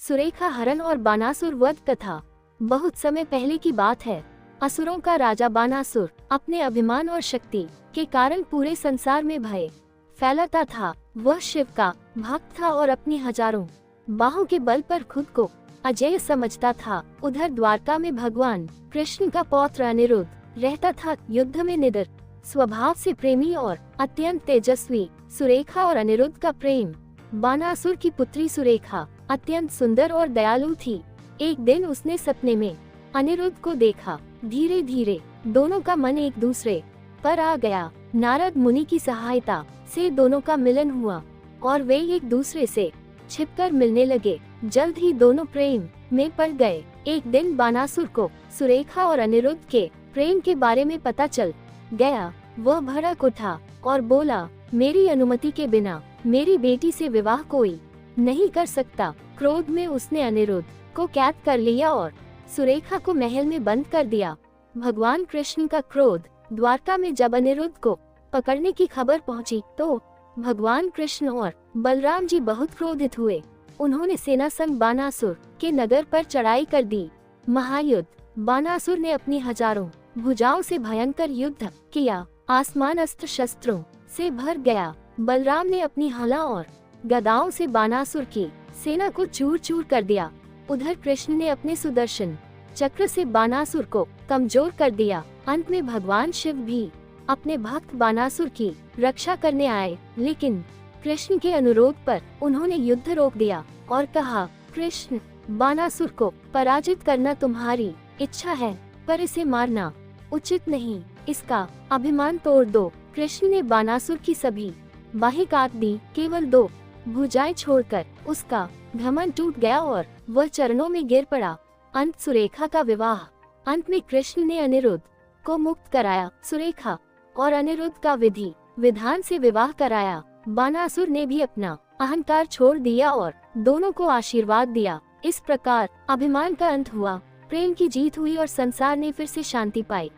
सुरेखा हरण और बानासुर वध कथा। बहुत समय पहले की बात है। असुरों का राजा बानासुर अपने अभिमान और शक्ति के कारण पूरे संसार में भय फैलाता था। वह शिव का भक्त था और अपनी हजारों बाहों के बल पर खुद को अजेय समझता था। उधर द्वारका में भगवान कृष्ण का पौत्र अनिरुद्ध रहता था। युद्ध में निडर स्वभाव से प्रेमी और अत्यंत तेजस्वी। सुरेखा और अनिरुद्ध का प्रेम। बानासुर की पुत्री सुरेखा अत्यंत सुंदर और दयालु थी। एक दिन उसने सपने में अनिरुद्ध को देखा। धीरे धीरे दोनों का मन एक दूसरे पर आ गया। नारद मुनि की सहायता से दोनों का मिलन हुआ और वे एक दूसरे से छिपकर मिलने लगे। जल्द ही दोनों प्रेम में पड़ गए। एक दिन बानासुर को सुरेखा और अनिरुद्ध के प्रेम के बारे में पता चल गया। वह भड़क उठा और बोला, मेरी अनुमति के बिना मेरी बेटी से विवाह कोई नहीं कर सकता। क्रोध में उसने अनिरुद्ध को कैद कर लिया और सुरेखा को महल में बंद कर दिया। भगवान कृष्ण का क्रोध। द्वारका में जब अनिरुद्ध को पकड़ने की खबर पहुंची तो भगवान कृष्ण और बलराम जी बहुत क्रोधित हुए। उन्होंने सेना संग बानासुर के नगर पर चढ़ाई कर दी। महायुद्ध। बानासुर ने अपनी हजारों भुजाओं से भयंकर युद्ध किया। आसमान अस्त्र शस्त्रों से भर गया। बलराम ने अपनी हला और गदाओं से बानासुर की सेना को चूर चूर कर दिया। उधर कृष्ण ने अपने सुदर्शन चक्र से बानासुर को कमजोर कर दिया। अंत में भगवान शिव भी अपने भक्त बानासुर की रक्षा करने आए, लेकिन कृष्ण के अनुरोध पर उन्होंने युद्ध रोक दिया और कहा, कृष्ण, बानासुर को पराजित करना तुम्हारी इच्छा है, पर इसे मारना उचित नहीं। इसका अभिमान तोड़ दो। कृष्ण ने बानासुर की सभी बाहें काट दी, केवल 2 भुजाएं छोड़कर। उसका घमंड टूट गया और वह चरणों में गिर पड़ा। अंत सुरेखा का विवाह। अंत में कृष्ण ने अनिरुद्ध को मुक्त कराया। सुरेखा और अनिरुद्ध का विधि विधान से विवाह कराया। बानासुर ने भी अपना अहंकार छोड़ दिया और दोनों को आशीर्वाद दिया। इस प्रकार अभिमान का अंत हुआ, प्रेम की जीत हुई और संसार ने फिर से शांति पाई।